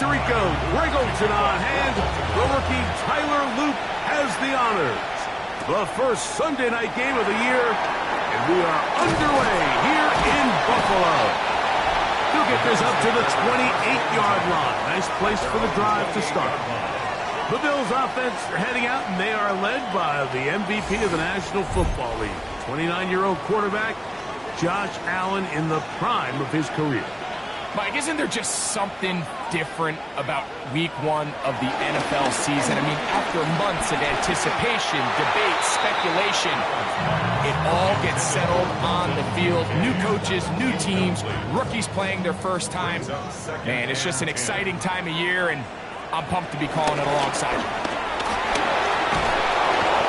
Rico, Greggleton on hand. The rookie Tyler Luke has the honors. The first Sunday night game of the year, and we are underway here in Buffalo. He'll get this up to the 28-yard line. Nice place for the drive to start. The Bills offense heading out, and they are led by the MVP of the National Football League, 29-year-old quarterback Josh Allen in the prime of his career. Mike, isn't there just something different about week one of the NFL season? I mean, after months of anticipation, debate, speculation, it all gets settled on the field. New coaches, new teams, rookies playing their first time. Man, it's just an exciting time of year, and I'm pumped to be calling it alongside.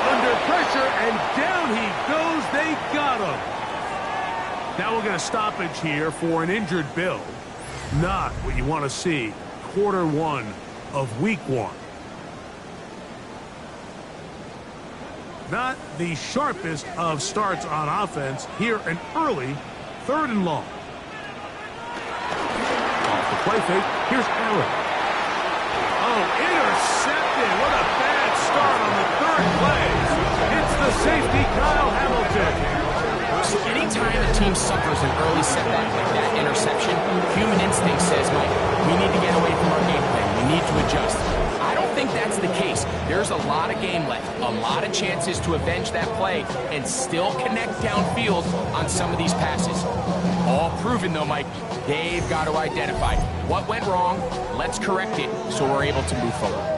Under pressure, and down he goes. They got him. Now we'll get a stoppage here for an injured Bill. Not what you want to see. Quarter one of week one. Not the sharpest of starts on offense. Here an early 3rd and long. Off the play fake. Here's Allen. Oh, intercepted. What a bad start on the 3rd play. It's the safety, Kyle Hamilton. So anytime a team suffers an early setback like that interception, human instinct says, Mike, we need to get away from our game plan. We need to adjust. I don't think that's the case. There's a lot of game left, a lot of chances to avenge that play and still connect downfield on some of these passes. All proven, though, Mike. They've got to identify what went wrong. Let's correct it so we're able to move forward.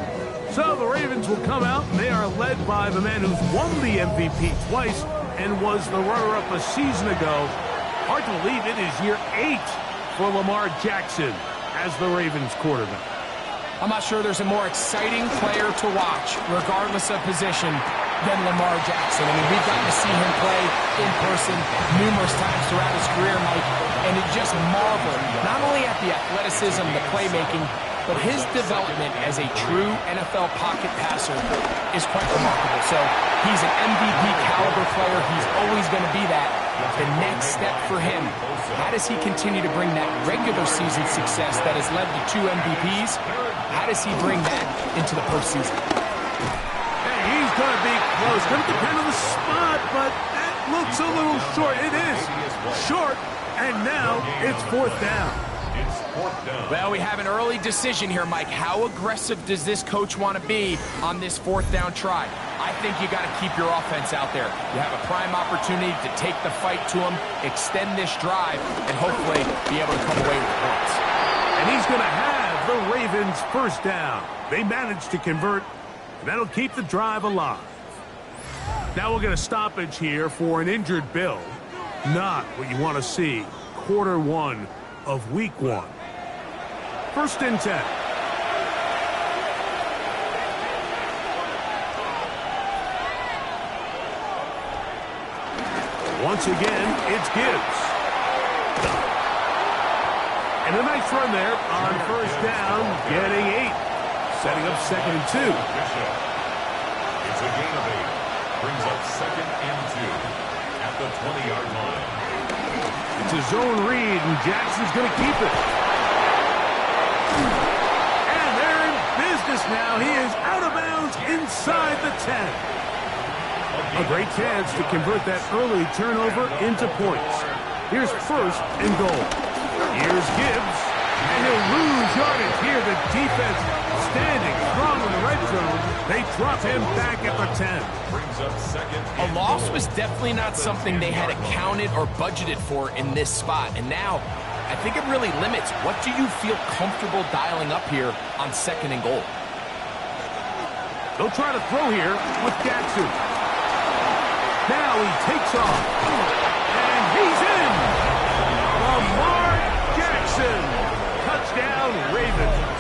So the Ravens will come out, and they are led by the man who's won the MVP twice and was the runner-up a season ago. Hard to believe it is year 8 for Lamar Jackson as the Ravens quarterback. I'm not sure there's a more exciting player to watch, regardless of position, than Lamar Jackson. I mean, we've gotten to see him play in person numerous times throughout his career, Mike, and it just marveled, not only at the athleticism, the playmaking, but his development as a true NFL pocket passer is quite remarkable. So he's an MVP caliber player. He's always going to be that. The next step for him, how does he continue to bring that regular season success that has led to 2 MVPs? How does he bring that into the postseason? Hey, he's going to be close. Going to depend on the spot, but that looks a little short. It is short, and now it's 4th down. Well, we have an early decision here, Mike. How aggressive does this coach want to be on this 4th down try? I think you got to keep your offense out there. You have a prime opportunity to take the fight to him, extend this drive, and hopefully be able to come away with points. And he's going to have the Ravens 1st down. They managed to convert, and that'll keep the drive alive. Now we'll get a stoppage here for an injured Bill. Not what you want to see. Quarter one of week one. 1st and 10. Once again, it's Gibbs. And a nice run there on 1st down, getting 8. Setting up 2nd and 2. It's a gain of 8. Brings up 2nd and 2 at the 20-yard line. It's a zone read, and Jackson's going to keep it. And they're in business now. He is out of bounds inside the 10. A great chance to convert that early turnover into points. Here's 1st and goal. Here's Gibbs, and he'll lose yardage here. The defense standing strong in the red zone. They drop him back at the 10. Brings up 2nd. A loss was definitely not something they had accounted or budgeted for in this spot. And now, I think it really limits. What do you feel comfortable dialing up here on 2nd and goal? They'll try to throw here with Jackson. Now he takes off. And he's in. Lamar Jackson. Touchdown, Ravens.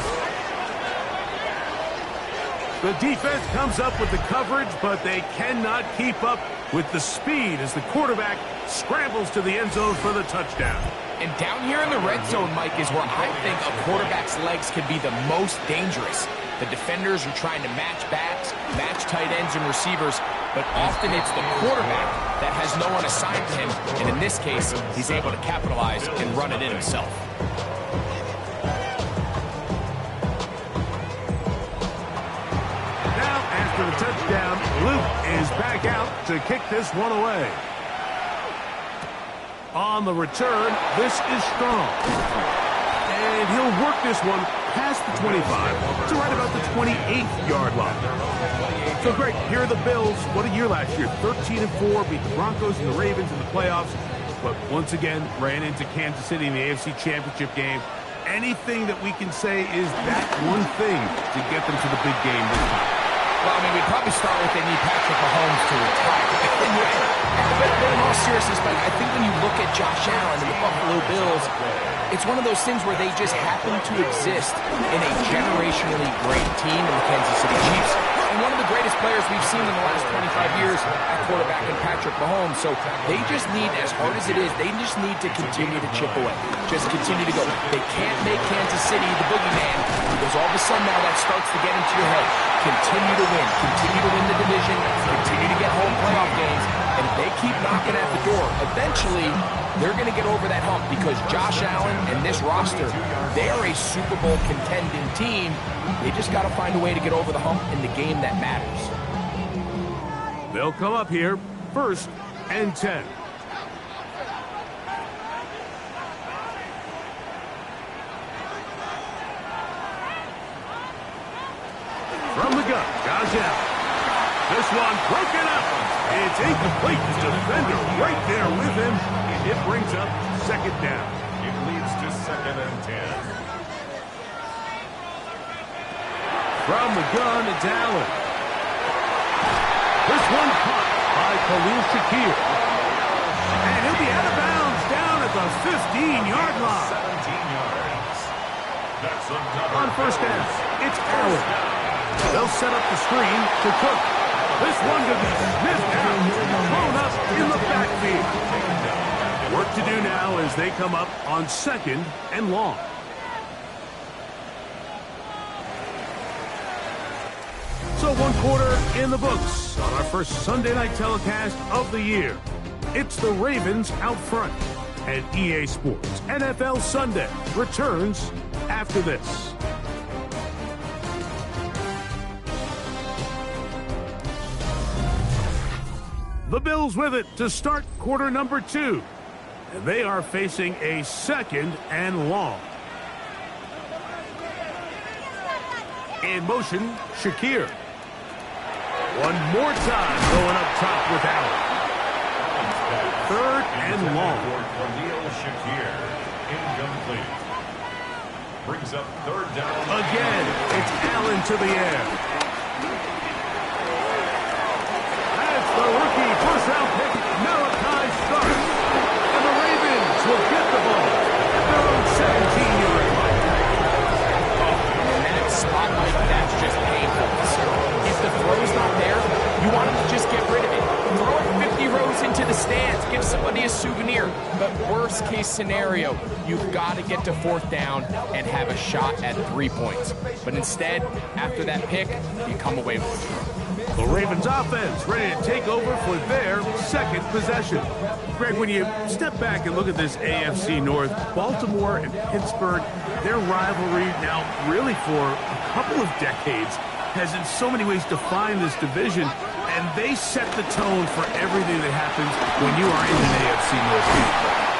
The defense comes up with the coverage, but they cannot keep up with the speed as the quarterback scrambles to the end zone for the touchdown. And down here in the red zone, Mike, is where I think a quarterback's legs can be the most dangerous. The defenders are trying to match backs, match tight ends and receivers, but often it's the quarterback that has no one assigned to him, and in this case, he's able to capitalize and run it in himself. touchdown. Luke is back out to kick this one away. On the return, this is Strong. And he'll work this one past the 25 to right about the 28-yard line. So, Greg, here are the Bills. What a year last year. 13-4, beat the Broncos and the Ravens in the playoffs. But once again, ran into Kansas City in the AFC Championship game. Anything that we can say is that one thing to get them to the big game this time? Well, I mean, we'd probably start with they need Patrick Mahomes to retire. But in all seriousness, Mike, I think when you look at Josh Allen and the Buffalo Bills, it's one of those things where they just happen to exist in a generationally great team in the Kansas City Chiefs. And one of the greatest players we've seen in the last 25 years at quarterback in Patrick Mahomes. So they just need, as hard as it is, they just need to continue to chip away. Just continue to go. They can't make Kansas City the boogeyman because all of a sudden now that starts to get into your head. Continue to win. Continue to win the division. Continue to get home playoff games. And if they keep knocking at the door, eventually they're going to get over that hump because Josh Allen and this roster, they are a Super Bowl contending team. They just got to find a way to get over the hump in the game that matters. They'll come up here, 1st and 10. From the gun, Josh Allen. This one broken up. It's incomplete. The defender right there with him. It brings up 2nd down. It leads to 2nd and 10. From the gun, it's Allen. This one caught by Khalil Shakir. And he'll be out of bounds down at the 15-yard line. 17 yards. That's another. On 1st down, it's Allen. They'll set up the screen to Cook. This one could be sniffed out, thrown up in the backfield. Work to do now as they come up on 2nd and long. So 1 quarter in the books on our first Sunday night telecast of the year. It's the Ravens out front. And EA Sports NFL Sunday returns after this. The Bills with it to start quarter number 2. And they are facing a 2nd and long. In motion, Shakir. One more time going up top with Allen. 3rd and long. Khalil Shakir. Incomplete. Brings up 3rd down. Again, it's Allen to the air. The rookie first-round pick, Malachi Starks. And the Ravens will get the ball at their own 17-yard line. And that spotlight, that's just painful. If the throw's not there, you want him to just get rid of it. Throw it 50 rows into the stands. Give somebody a souvenir. But worst-case scenario, you've got to get to 4th down and have a shot at 3 points. But instead, after that pick, you come away with it. The Ravens offense ready to take over for their 2nd possession. Greg, when you step back and look at this AFC North, Baltimore and Pittsburgh, their rivalry now really for a couple of decades has in so many ways defined this division, and they set the tone for everything that happens when you are in an AFC North game.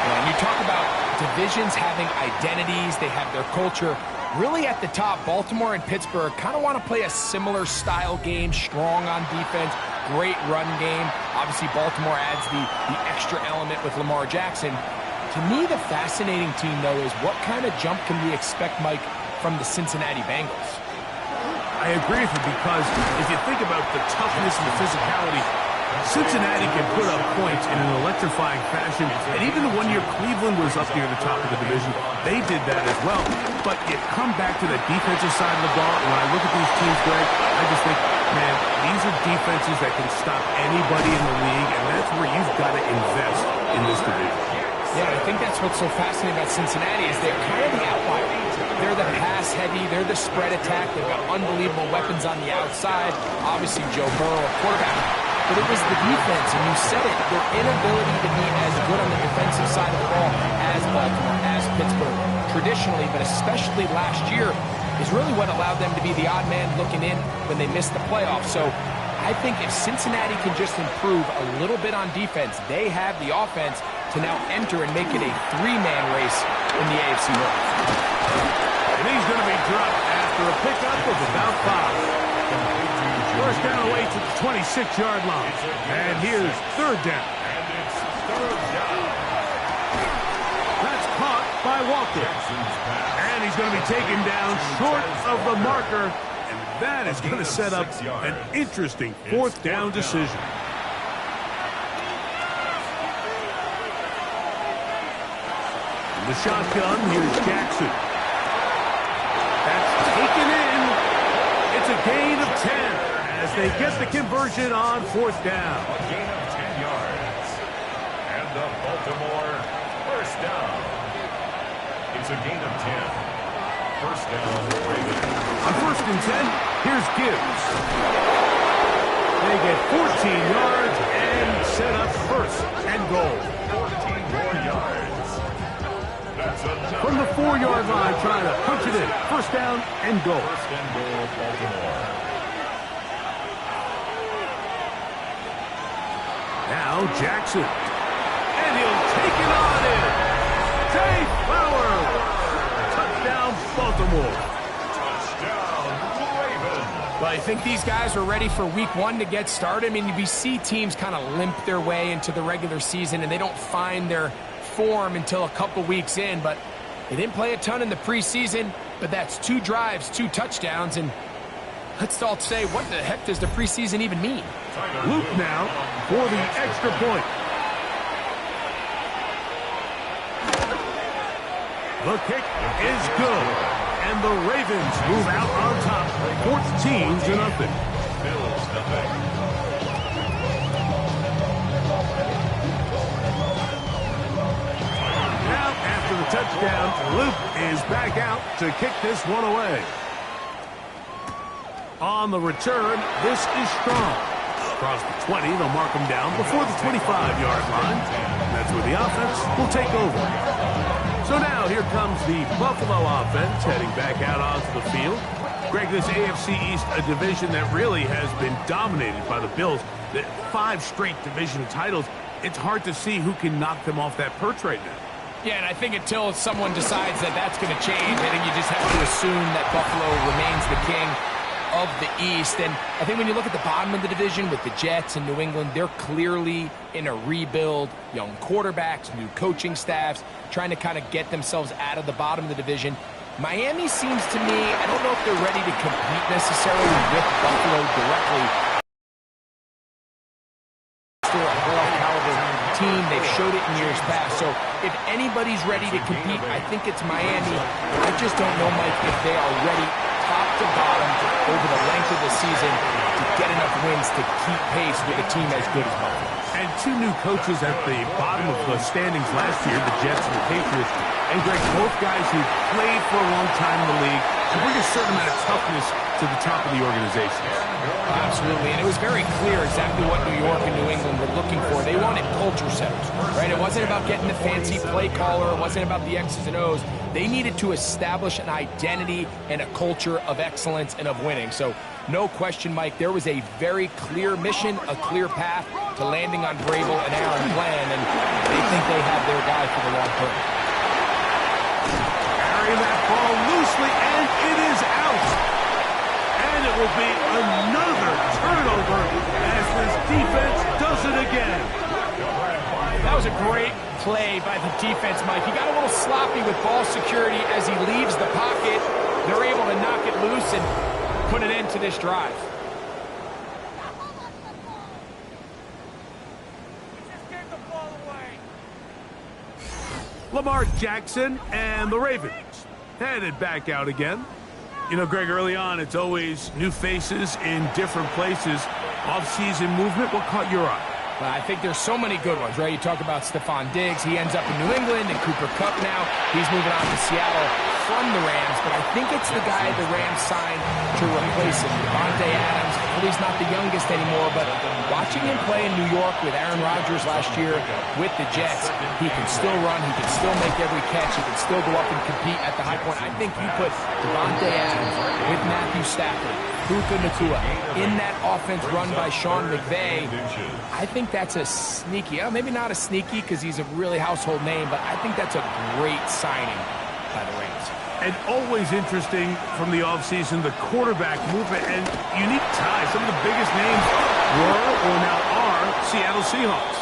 When you talk about divisions having identities, they have their culture. Really at the top, Baltimore and Pittsburgh kind of want to play a similar style game, strong on defense, great run game. Obviously, Baltimore adds the extra element with Lamar Jackson. To me, the fascinating team, though, is what kind of jump can we expect, Mike, from the Cincinnati Bengals? I agree with you because if you think about the toughness and the physicality, Cincinnati can put up points in an electrifying fashion, and even the one year Cleveland was up near the top of the division, they did that as well. But you come back to the defensive side of the ball, and when I look at these teams, Greg, I just think, man, these are defenses that can stop anybody in the league, and that's where you've got to invest in this division. Yeah, I think that's what's so fascinating about Cincinnati is they're kind of the outlier. They're the pass heavy, they're the spread attack, they've got unbelievable weapons on the outside. Obviously, Joe Burrow, quarterback. But it was the defense, and you said it, their inability to be as good on the defensive side of the ball as Baltimore, as Pittsburgh, traditionally, but especially last year, is really what allowed them to be the odd man looking in when they missed the playoffs. So I think if Cincinnati can just improve a little bit on defense, they have the offense to now enter and make it a three-man race in the AFC North. And he's going to be dropped after a pickup of about 5. First down away to the 26-yard line. And here's third down. And it's third down. That's caught by Walker. And he's going to be taken down short of the marker. And that is going to set up an interesting fourth down decision. In the shotgun, here's Jackson. That's taken in. It's a gain of 10 as they get the conversion on fourth down. A gain of 10 yards. And the Baltimore first down. It's a gain of 10. First down, Ravens. On first and 10, here's Gibbs. They get 14 yards and set up first and goal. 14 more yards. That's enough. From the 4-yard line, trying to punch it in. First down and goal. First and goal, Baltimore. Now Jackson. And he'll take it on in. Zay Flowers. Touchdown, Baltimore. Touchdown, Ravens. Well, I think these guys are ready for week 1 to get started. I mean, we see teams kind of limp their way into the regular season, and they don't find their form until a couple weeks in. But they didn't play a ton in the preseason, but that's 2 drives, 2 touchdowns, and let's all say, what the heck does the preseason even mean? Luke now for the extra point. The kick is good. And the Ravens move out on top, 14-0. Bills nothing. Now, after the touchdown, Luke is back out to kick this one away. On the return, this is strong. Across the 20, they'll mark him down before the 25-yard line. That's where the offense will take over. So now here comes the Buffalo offense heading back out onto the field. Greg, this AFC East, a division that really has been dominated by the Bills. The 5 straight division titles, it's hard to see who can knock them off that perch right now. Yeah, and I think until someone decides that that's going to change, I think you just have to assume that Buffalo remains the king of the East. And I think when you look at the bottom of the division with the Jets and New England, they're clearly in a rebuild. Young quarterbacks, new coaching staffs, trying to kind of get themselves out of the bottom of the division. Miami seems to me, I don't know if they're ready to compete necessarily with Buffalo directly. Still a playoff caliber team. They've showed it in years past. So if anybody's ready to compete, I think it's Miami. I just don't know, Mike, if they are ready top to bottom over the length of the season to get enough wins to keep pace with a team as good as Buffalo. And 2 new coaches at the bottom of the standings last year, the Jets and the Patriots. And Greg, both guys who played for a long time in the league and bring a certain amount of toughness to the top of the organization. Absolutely, and it was very clear exactly what New York and New England were looking for. They wanted culture setters, right? It wasn't about getting the fancy play caller. It wasn't about the X's and O's. They needed to establish an identity and a culture of excellence and of winning. So no question, Mike, there was a very clear mission, a clear path to landing on Vrabel and Aaron Glenn, and they think they have their guy for the long term. Carrying that ball loosely, and it is out. And it will be another turnover as this defense does it again. That was a great play by the defense, Mike. He got a little sloppy with ball security as he leaves the pocket. They're able to knock it loose and put an end to this drive. Lamar Jackson and the Ravens headed back out again. You know, Greg, early on, it's always new faces in different places. Off-season movement, what caught your eye? Well, I think there's so many good ones, right? You talk about Stephon Diggs. He ends up in New England, and Cooper Kupp now. He's moving on to Seattle from the Rams, but I think it's the guy the Rams signed to replace him. Devontae Adams, he's not the youngest anymore, but watching him play in New York with Aaron Rodgers last year with the Jets, he can still run, he can still make every catch, he can still go up and compete at the high point. I think you put Davante Adams with Matthew Stafford, Puka Nacua, in that offense run by Sean McVay. I think that's a sneaky, maybe not a sneaky because he's a really household name, but I think that's a great signing by the Rams. And always interesting from the offseason, the quarterback movement and unique ties. Some of the biggest names were or now are Seattle Seahawks.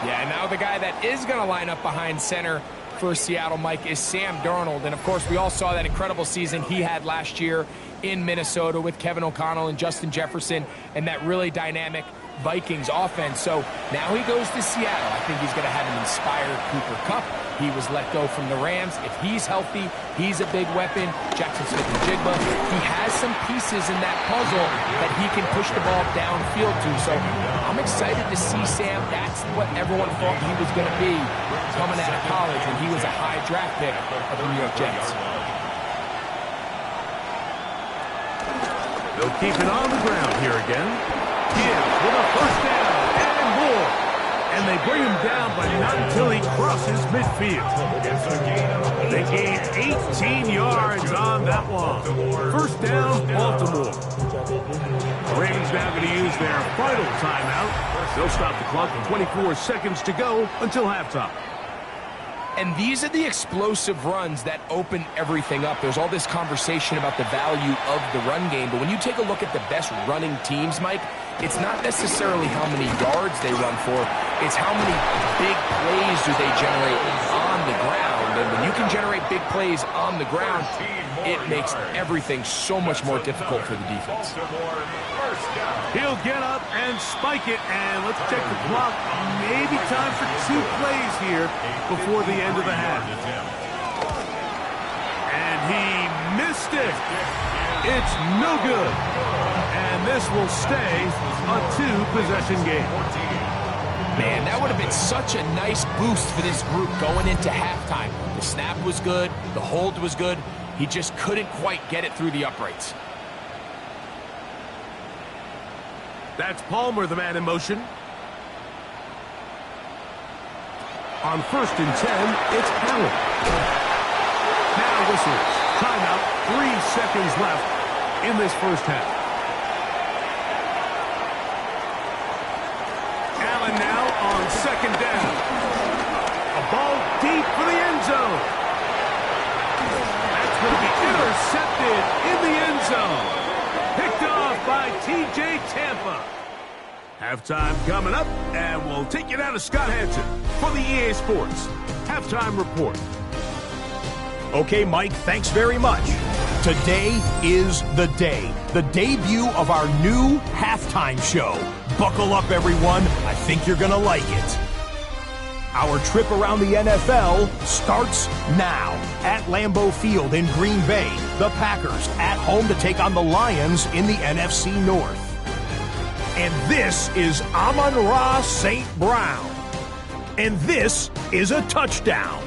Yeah, now the guy that is going to line up behind center for Seattle, Mike, is Sam Darnold. And, of course, we all saw that incredible season he had last year in Minnesota with Kevin O'Connell and Justin Jefferson and that really dynamic Vikings offense. So now he goes to Seattle. I think he's going to have an inspired Cooper Kupp. He was let go from the Rams. If he's healthy, he's a big weapon. Jackson Smith-Njigba, he has some pieces in that puzzle that he can push the ball downfield to. So I'm excited to see Sam. That's what everyone thought he was going to be coming out of college when he was a high draft pick of the New York Jets. They'll keep it on the ground here again. Gibbs with a first down and more. And they bring him down, but not until he crosses midfield. They gain 18 yards on that one. First down, Baltimore. Ravens now going to use their final timeout. They'll stop the clock with 24 seconds to go until halftime. And these are the explosive runs that open everything up. There's all this conversation about the value of the run game, but when you take a look at the best running teams, Mike, it's not necessarily how many yards they run for, it's how many big plays do they generate on the ground. And when you can generate big plays on the ground, it makes everything so much more difficult for the defense. He'll get up and spike it, and let's check the clock. Maybe time for 2 plays here before the end of the half. And he missed it. It's no good. And this will stay a 2-possession game. Man, that would have been such a nice boost for this group going into halftime. The snap was good. The hold was good. He just couldn't quite get it through the uprights. That's Palmer, the man in motion. On 1st and 10, it's Allen. Now whistles. Timeout. 3 seconds left in this first half. Allen now on 2nd down. A ball deep for the end zone. That's going to be intercepted in the end zone. Picked off by T.J. Tampa. Halftime coming up, and we'll take you down to Scott Hanson for the EA Sports Halftime Report. Okay, Mike, thanks very much. Today is the day, the debut of our new halftime show. Buckle up, everyone. I think you're going to like it. Our trip around the NFL starts now. At Lambeau Field in Green Bay, the Packers at home to take on the Lions in the NFC North. And this is Amon-Ra St. Brown. And this is a touchdown.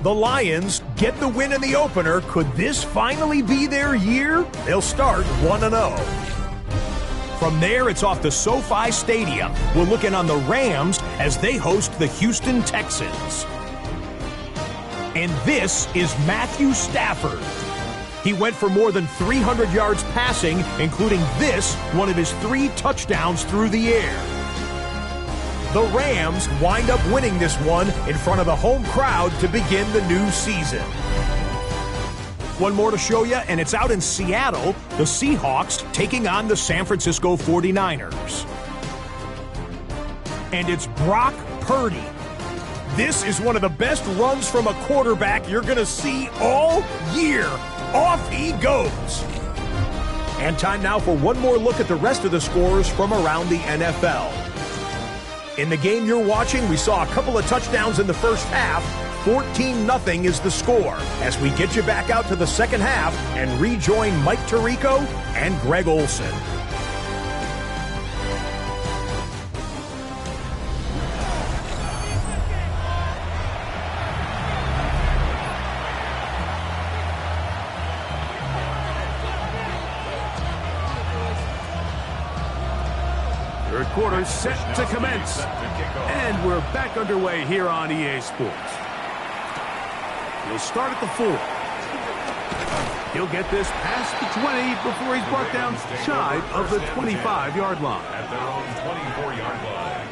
The Lions get the win in the opener. Could this finally be their year? They'll start 1-0. From there, it's off to SoFi Stadium. We're looking on the Rams as they host the Houston Texans. And this is Matthew Stafford. He went for more than 300 yards passing, including this, one of his 3 touchdowns through the air. The Rams wind up winning this one in front of the home crowd to begin the new season. One more to show you, and it's out in Seattle, the Seahawks taking on the San Francisco 49ers. And it's Brock Purdy. This is one of the best runs from a quarterback you're going to see all year. Off he goes. And time now for one more look at the rest of the scores from around the NFL. In the game you're watching, we saw a couple of touchdowns in the first half. 14-0 is the score as we get you back out to the second half and rejoin Mike Tirico and Greg Olsen. Third quarter set to commence. And we're back underway here on EA Sports. He'll start at the 4. He'll get this past the 20 before he's brought down shy of the 25-yard line. At their own 24-yard line.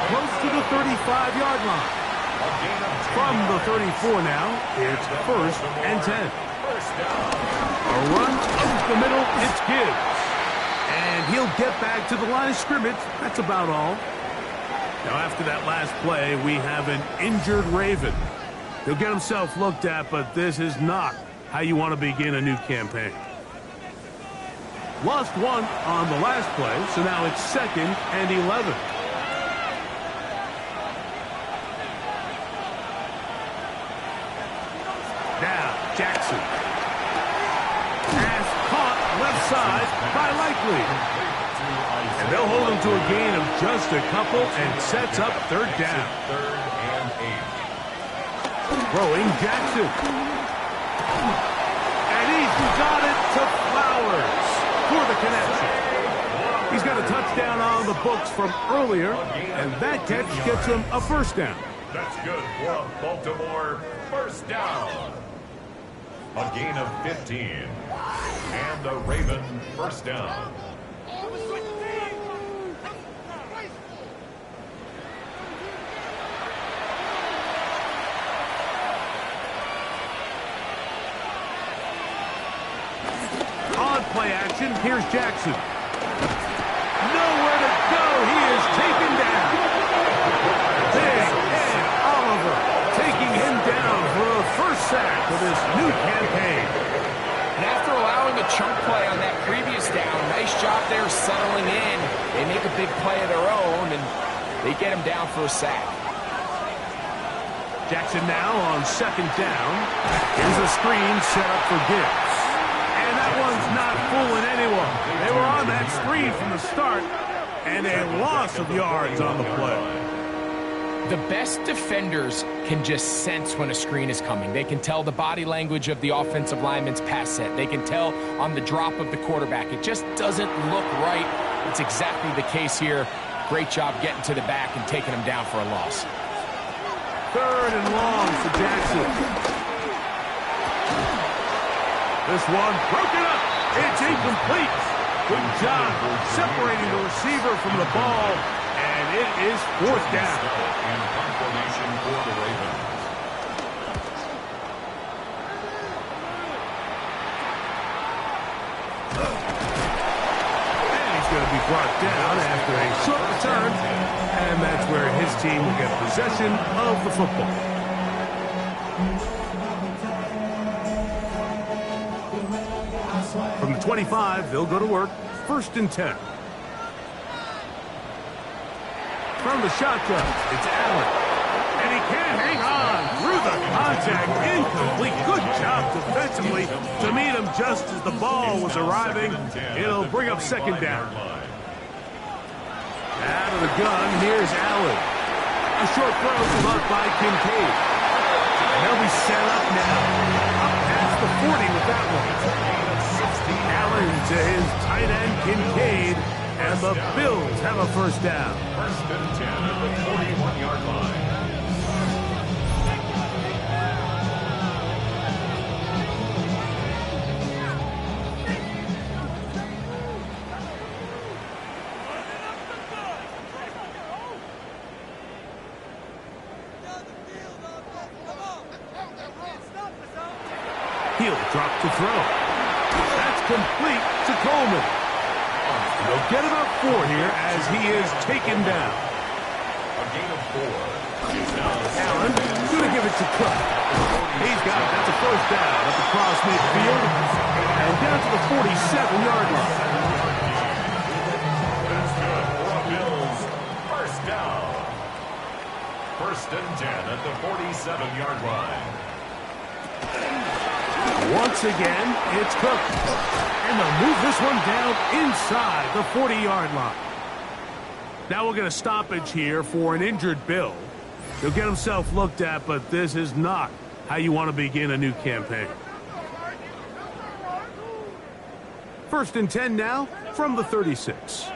Close to the 35-yard line. From the 34 now, it's 1st and 10. A run up the middle, it's Gibbs. And he'll get back to the line of scrimmage. That's about all. Now, after that last play, we have an injured Raven. He'll get himself looked at, but this is not how you want to begin a new campaign. Lost one on the last play, so now it's 2nd and 11. Now, Jackson. Pass caught left side by Likely. And they'll hold him to a gain of just a couple and sets up 3rd down. 3rd and 8. Throwing Jackson. And he's got it to Flowers for the connection. He's got a touchdown on the books from earlier, and that catch gets him a 1st down. That's good for a Baltimore 1st down. A gain of 15. And the Raven 1st down. On play action, here's Jackson. Nowhere to go. He is taken down. Big Ed Oliver taking him down for a 1st sack of this new campaign. And after allowing a chunk play on that previous down, nice job there settling in. They make a big play of their own, and they get him down for a sack. Jackson now on 2nd down. Here's a screen set up for Gibbs. And that one's not fooling anyone. They were on that screen from the start, and a loss of yards on the play. The best defenders can just sense when a screen is coming. They can tell the body language of the offensive lineman's pass set. They can tell on the drop of the quarterback. It just doesn't look right. It's exactly the case here. Great job getting to the back and taking him down for a loss. 3rd and long for Jackson. This one broken up. It's incomplete. Good job separating the receiver from the ball, and it is 4th down. And confirmation for the Ravens. And he's going to be brought down after a short return, and that's where his team will get possession of the football. From the 25, they'll go to work. 1st and 10. From the shotgun, it's Allen. And he can't hang on through the contact. Incomplete. Good job defensively to meet him just as the ball was arriving. It'll bring up 2nd down. Out of the gun, here's Allen. A short throw caught by Kincaid. And they'll be set up now. Up past the 40 with that one. Allen to his tight end, Kincaid. And the Bills have a 1st down. 1st and 10 at the 41-yard line. He'll drop to throw. That's complete to Coleman. They'll get about 4 here as he is taken down. A gain of 4. It's now Allen going to give it to Cook. He's got it. That's a first down up across midfield and down to the 47-yard line. That's good for a Bills first down. First and 10 at the 47-yard line. Once again, it's Cook. And they'll move this one down inside the 40-yard line. Now we'll get a stoppage here for an injured Bill. He'll get himself looked at, but this is not how you want to begin a new campaign. First and 10 now from the 36.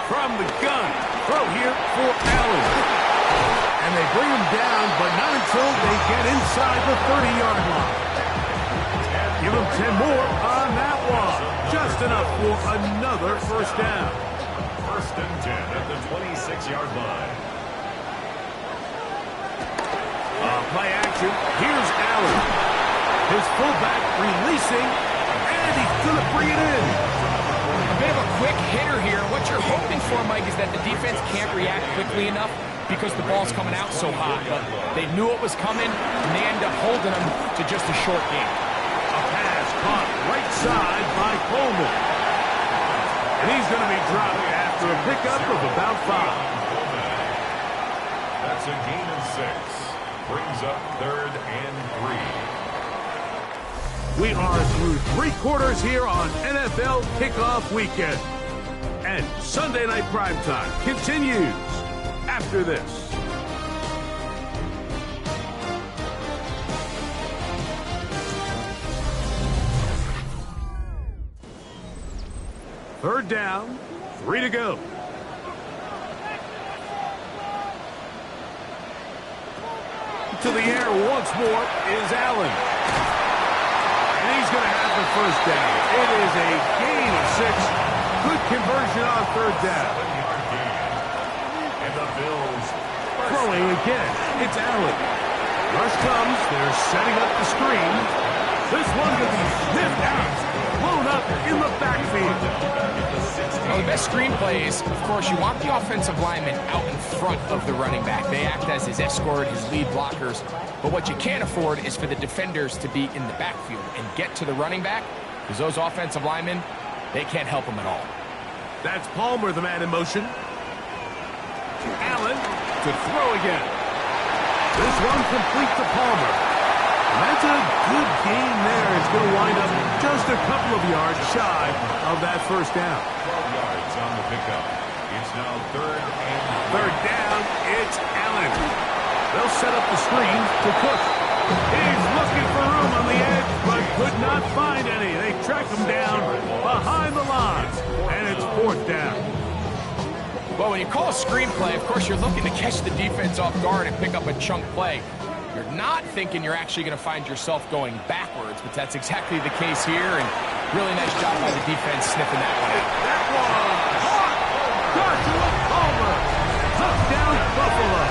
From the gun, throw here for Allen. And they bring him down, but not until they get inside the 30-yard line. Give him 10 more on that one. Just enough for another first down. First and 10 at the 26-yard line. Play action. Here's Allen. His fullback releasing, and he's going to bring it in. A bit of a quick hitter here. What you're hoping for, Mike, is that the defense can't react quickly enough because the ball's coming out so hot. But they knew it was coming, and they end up holding them to just a short game. A pass caught right side by Coleman. And he's going to be dropped after a pickup of about 5. That's a gain of 6. Brings up 3rd and 3. We are through 3 quarters here on NFL Kickoff Weekend. And Sunday Night Primetime continues after this. Third down, 3 to go. To the air once more is Allen. And he's going to have the first down. It is a gain of 6. Good conversion on third down. 7-yard gain. And the Bills throwing again. It's Allen. Rush comes. They're setting up the screen. This one will be sniffed out. Blown up in the backfield. Well, the best screenplay is, of course, you want the offensive lineman out in front of the running back. They act as his escort, his lead blockers. But what you can't afford is for the defenders to be in the backfield and get to the running back, because those offensive linemen, they can't help him at all. That's Palmer, the man in motion. Allen to throw again. This one complete to Palmer. And that's a good gain there. It's going to wind up just a couple of yards shy of that first down. 12 yards on the pickup. It's now 3rd and 3. Third down, it's Allen. They'll set up the screen to Cook. He's looking for room on the edge, but could not find any. They track him down behind the line, and it's 4th down. Well, when you call a screenplay, of course, you're looking to catch the defense off guard and pick up a chunk play. You're not thinking you're actually going to find yourself going backwards, but that's exactly the case here, and really nice job by the defense sniffing that one out. That one caught. Joshua Palmer. Touchdown, Buffalo.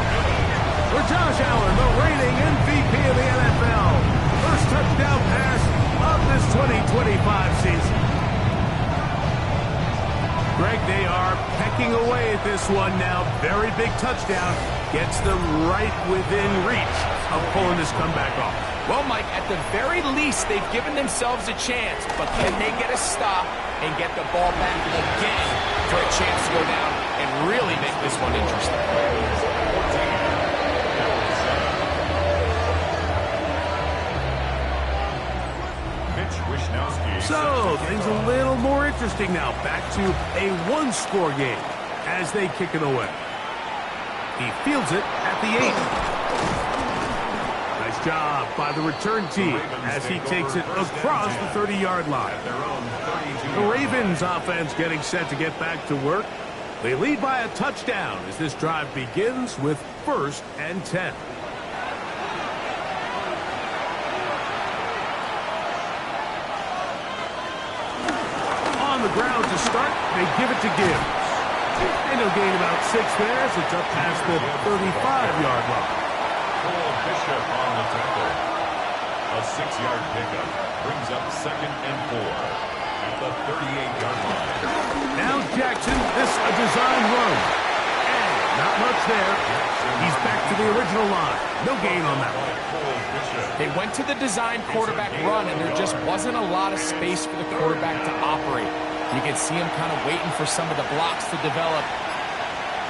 For Josh Allen, the reigning MVP of the NFL. First touchdown pass of this 2025 season. Greg, they are pecking away at this one now. Very big touchdown. Gets them right within reach of pulling this comeback off. Well, Mike, at the very least, they've given themselves a chance, but can they get a stop and get the ball back again for a chance to go down and really make this one interesting? So, things a little more interesting now. Back to a one-score game as they kick it away. He fields it at the 8. Nice job by the return team as he takes it across the 30-yard line. The Ravens offense getting set to get back to work. They lead by a touchdown as this drive begins with 1st and 10. On the ground to start, they give it to Gibbs. And he'll gain about 6 there as it's up past the 35-yard line. Cole Bishop on the tackle. A 6-yard pickup brings up 2nd and 4 at the 38-yard line. Now Jackson, this a design run. And not much there. He's back to the original line. No gain on that one. They went to the design quarterback run, and there just wasn't a lot of space for the quarterback to operate. You could see him kind of waiting for some of the blocks to develop.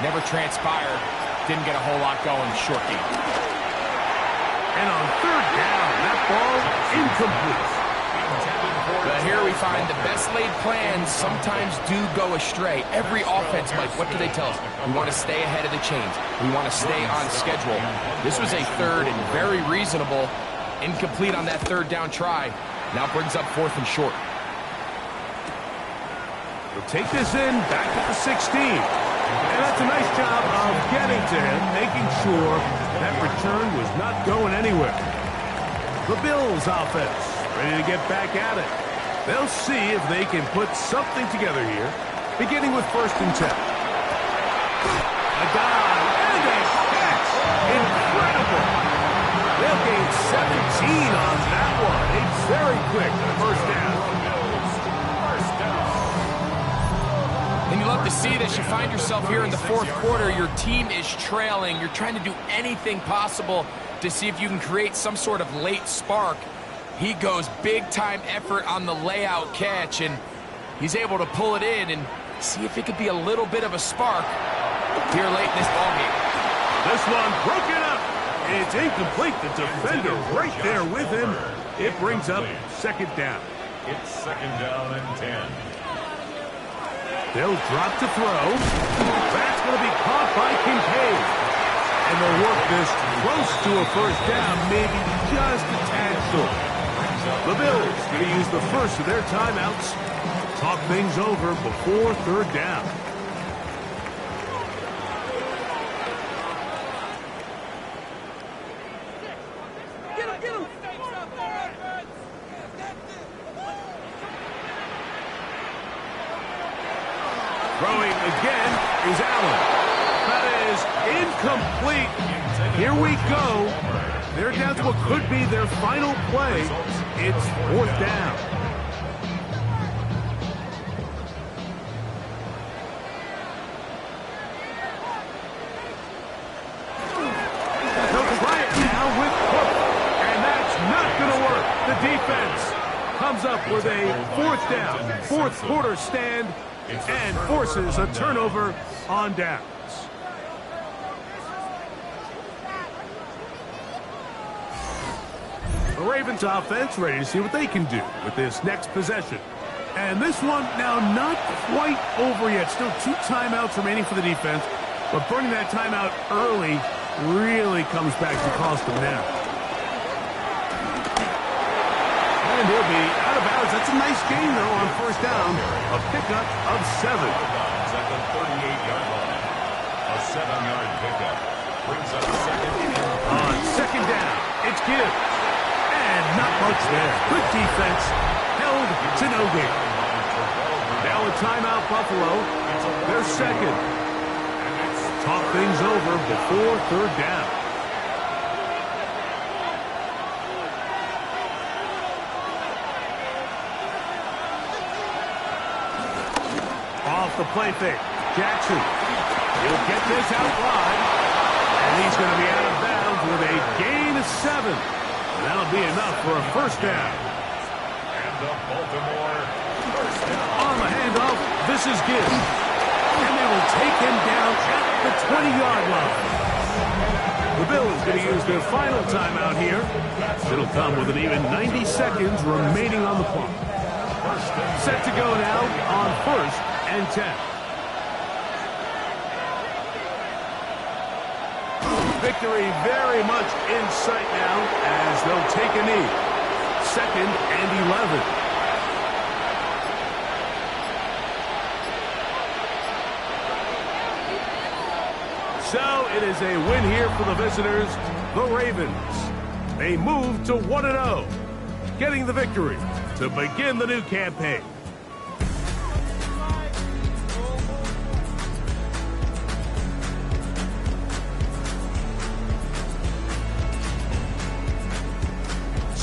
Never transpired. Didn't get a whole lot going. Short game. And on 3rd down, that ball incomplete. But here we find the best laid plans sometimes do go astray. Every offense, Mike, what do they tell us? We want to stay ahead of the chains. We want to stay on schedule. This was a 3rd and very reasonable. Incomplete on that 3rd down try. Now brings up 4th and short. We'll take this in back at the 16. And that's a nice job of getting to him, making sure that return was not going anywhere. The Bills offense ready to get back at it. They'll see if they can put something together here, beginning with 1st and 10. A dive and a catch. Incredible. They'll gain 17 on that one. A very quick 1st down. And you love to see this. You find yourself here in the 4th quarter. Your team is trailing. You're trying to do anything possible to see if you can create some sort of late spark. He goes big-time effort on the layout catch, and he's able to pull it in and see if it could be a little bit of a spark here late in this ballgame. This one broken up. It's incomplete. The defender right there with him. It brings up 2nd down. It's 2nd down and 10. They'll drop to throw. That's going to be caught by Kincaid. And they'll work this close to a 1st down, maybe just a tad short. The Bills going to use the first of their timeouts. Talk things over before 3rd down. Throwing again is Allen. That is incomplete. Here we go. They're down to what could be their final play. It's 4th down. They'll try it now with Cook. And that's not going to work. The defense comes up with a 4th down, 4th quarter stand, and forces a turnover on downs. The Ravens offense ready to see what they can do with this next possession. And this one now not quite over yet. Still 2 timeouts remaining for the defense. But burning that timeout early really comes back to cost them now. And he'll be out of bounds. That's a nice gain, though, on 1st down. A pickup of 7. At the 38-yard line. A 7-yard pickup brings up 2nd and 3. On 2nd down, it's Gibbs. And not much there. Good defense. Held to no gain. Now a timeout, Buffalo. They're 2nd. Talk things over before 3rd down. Off the play fake. Jackson. He'll get this out wide. And he's going to be out of bounds with a gain of 7. And that'll be enough for a 1st down. And the Baltimore 1st down. On the handoff, this is Gibbs. And they will take him down at the 20-yard line. The Bills going to use their final timeout here. It'll come with an even 90 seconds remaining on the clock. Set to go now on 1st and 10. Victory very much in sight now as they'll take a knee. 2nd and 11. So it is a win here for the visitors, the Ravens. They move to 1-0, getting the victory to begin the new campaign.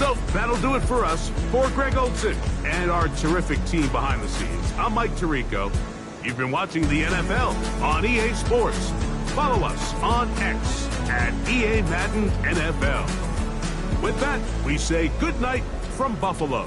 So that'll do it for us. For Greg Olson and our terrific team behind the scenes, I'm Mike Tirico. You've been watching the NFL on EA Sports. Follow us on X at EA Madden NFL. With that, we say good night from Buffalo.